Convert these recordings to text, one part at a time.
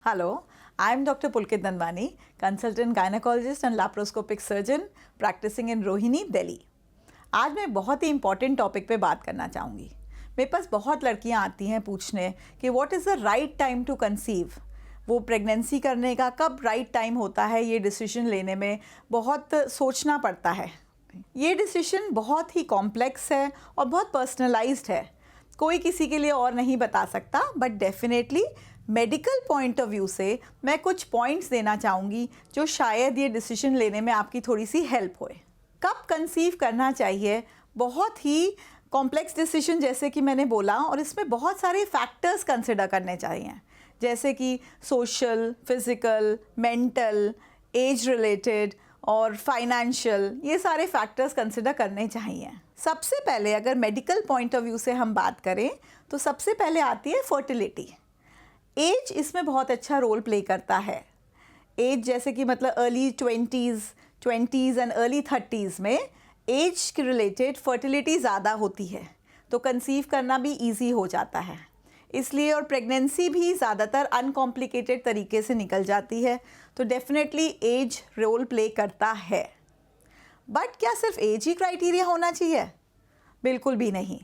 Hello, I am Dr. Pulkit Nandwani, consultant gynecologist and laparoscopic surgeon practicing in Rohini, Delhi. आज मैं बहुत ही important topic पे बात करना चाहूँगी। मेरे पास बहुत लड़कियाँ आती हैं पूछने कि what is the right time to conceive. वो प्रेगनेंसी करने का कब राइट टाइम होता है, ये डिसीजन लेने में बहुत सोचना पड़ता है। ये डिसीजन बहुत ही कॉम्प्लेक्स है और बहुत पर्सनलाइज्ड है। कोई किसी के लिए और नहीं बता सकता, but definitely medical point of view से मैं कुछ पॉइंट्स देना चाहूँगी जो शायद ये डिसीजन लेने में आपकी थोड़ी सी हेल्प होए। कब कंसीव करना चाहिए, बहुत ही कॉम्प्लेक्स डिसीजन जैसे कि मैंने बोला, और इसमें बहुत सारे फैक्टर्स कंसिडर करने चाहिए, जैसे कि social, physical, mental, age related और फाइनेंशियल, ये सारे फैक्टर्स कंसिडर करने चाहिए। सबसे पहले अगर मेडिकल पॉइंट ऑफ व्यू से हम बात करें तो सबसे पहले आती है फर्टिलिटी। एज इसमें बहुत अच्छा रोल प्ले करता है। एज जैसे कि मतलब early 20s and early 30s में एज के रिलेटेड फर्टिलिटी ज़्यादा होती है, तो कंसीव करना भी इजी हो जाता है इसलिए, और प्रेगनेंसी भी ज़्यादातर अनकॉम्प्लिकेटेड तरीके से निकल जाती है, तो डेफिनेटली एज रोल प्ले करता है। बट क्या सिर्फ एज ही क्राइटेरिया होना चाहिए? बिल्कुल भी नहीं।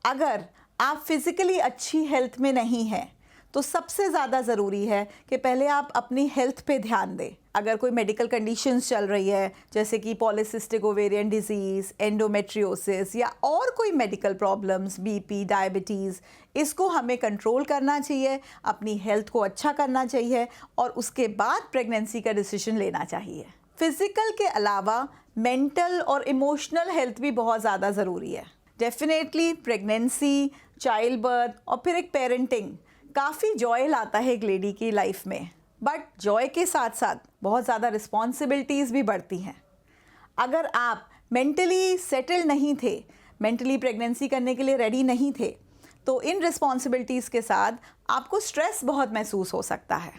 अगर आप फिज़िकली अच्छी हेल्थ में नहीं हैं तो सबसे ज़्यादा ज़रूरी है कि पहले आप अपनी हेल्थ पे ध्यान दें। अगर कोई मेडिकल कंडीशंस चल रही है जैसे कि पॉलीसिस्टिक ओवेरियन डिजीज़, एंडोमेट्रियोसिस या और कोई मेडिकल प्रॉब्लम्स, बीपी, डायबिटीज़, इसको हमें कंट्रोल करना चाहिए, अपनी हेल्थ को अच्छा करना चाहिए और उसके बाद प्रेगनेंसी का डिसीजन लेना चाहिए। फिज़िकल के अलावा मेंटल और इमोशनल हेल्थ भी बहुत ज़्यादा ज़रूरी है। डेफिनेटली प्रेगनेंसी, चाइल्ड बर्थ और फिर एक पेरेंटिंग काफ़ी जॉय लाता है एक लेडी की लाइफ में, बट जॉय के साथ साथ बहुत ज़्यादा रिस्पॉन्सिबिलिटीज़ भी बढ़ती हैं। अगर आप मेंटली सेटल नहीं थे, मेंटली प्रेगनेंसी करने के लिए रेडी नहीं थे, तो इन रिस्पॉन्सिबिलिटीज़ के साथ आपको स्ट्रेस बहुत महसूस हो सकता है।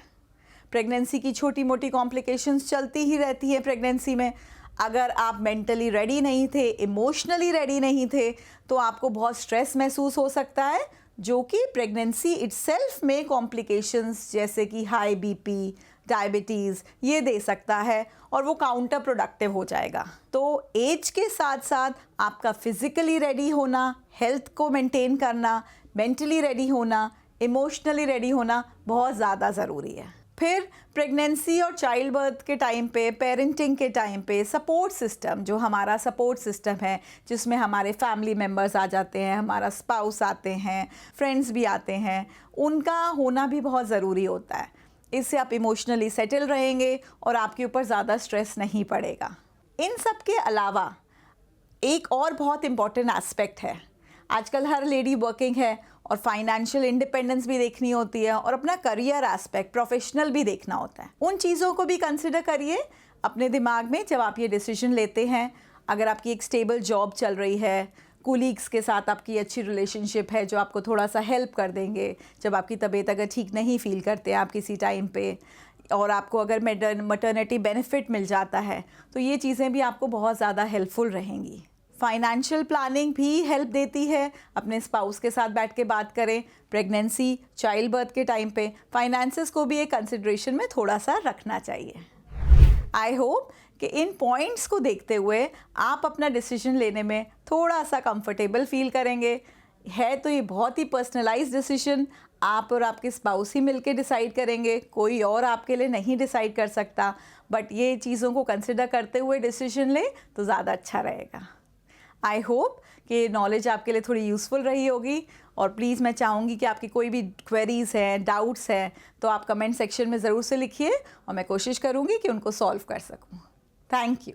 प्रेगनेंसी की छोटी मोटी कॉम्प्लिकेशंस चलती ही रहती है प्रेगनेंसी में। अगर आप मेंटली रेडी नहीं थे, इमोशनली रेडी नहीं थे, तो आपको बहुत स्ट्रेस महसूस हो सकता है, जो कि प्रेगनेंसी इटसेल्फ में कॉम्प्लिकेशंस जैसे कि हाई बीपी, डायबिटीज़ ये दे सकता है और वो काउंटर प्रोडक्टिव हो जाएगा। तो एज के साथ साथ आपका फिज़िकली रेडी होना, हेल्थ को मेंटेन करना, मेंटली रेडी होना, इमोशनली रेडी होना बहुत ज़्यादा ज़रूरी है। फिर प्रेगनेंसी और चाइल्ड बर्थ के टाइम पे, पेरेंटिंग के टाइम पे सपोर्ट सिस्टम, जो हमारा सपोर्ट सिस्टम है जिसमें हमारे फैमिली मेम्बर्स आ जाते हैं, हमारा स्पाउस आते हैं, फ्रेंड्स भी आते हैं, उनका होना भी बहुत ज़रूरी होता है। इससे आप इमोशनली सेटल रहेंगे और आपके ऊपर ज़्यादा स्ट्रेस नहीं पड़ेगा। इन सब के अलावा एक और बहुत इम्पॉर्टेंट एस्पेक्ट है, आजकल हर लेडी वर्किंग है और फाइनेंशियल इंडिपेंडेंस भी देखनी होती है और अपना करियर एस्पेक्ट, प्रोफेशनल भी देखना होता है। उन चीज़ों को भी कंसिडर करिए अपने दिमाग में जब आप ये डिसीजन लेते हैं। अगर आपकी एक स्टेबल जॉब चल रही है, कोलीग्स के साथ आपकी अच्छी रिलेशनशिप है जो आपको थोड़ा सा हेल्प कर देंगे जब आपकी तबीयत अगर ठीक नहीं फील करते आप किसी टाइम पे, और आपको अगर मैटरनिटी बेनिफिट मिल जाता है, तो ये चीज़ें भी आपको बहुत ज़्यादा हेल्पफुल रहेंगी। फाइनेंशियल प्लानिंग भी हेल्प देती है। अपने स्पाउस के साथ बैठ के बात करें। प्रेगनेंसी, चाइल्ड बर्थ के टाइम पे फाइनेंसेस को भी एक कंसिडरेशन में थोड़ा सा रखना चाहिए। आई होप कि इन पॉइंट्स को देखते हुए आप अपना डिसीजन लेने में थोड़ा सा कंफर्टेबल फील करेंगे। है तो ये बहुत ही पर्सनलाइज्ड डिसीजन, आप और आपके स्पाउस ही मिलके डिसाइड करेंगे, कोई और आपके लिए नहीं डिसाइड कर सकता, बट ये चीज़ों को कंसिडर करते हुए डिसीजन लें तो ज़्यादा अच्छा रहेगा। आई होप कि नॉलेज आपके लिए थोड़ी यूज़फुल रही होगी, और प्लीज़ मैं चाहूँगी कि आपकी कोई भी क्वेरीज़ हैं, डाउट्स हैं, तो आप कमेंट सेक्शन में ज़रूर से लिखिए और मैं कोशिश करूँगी कि उनको सॉल्व कर सकूँ। Thank you.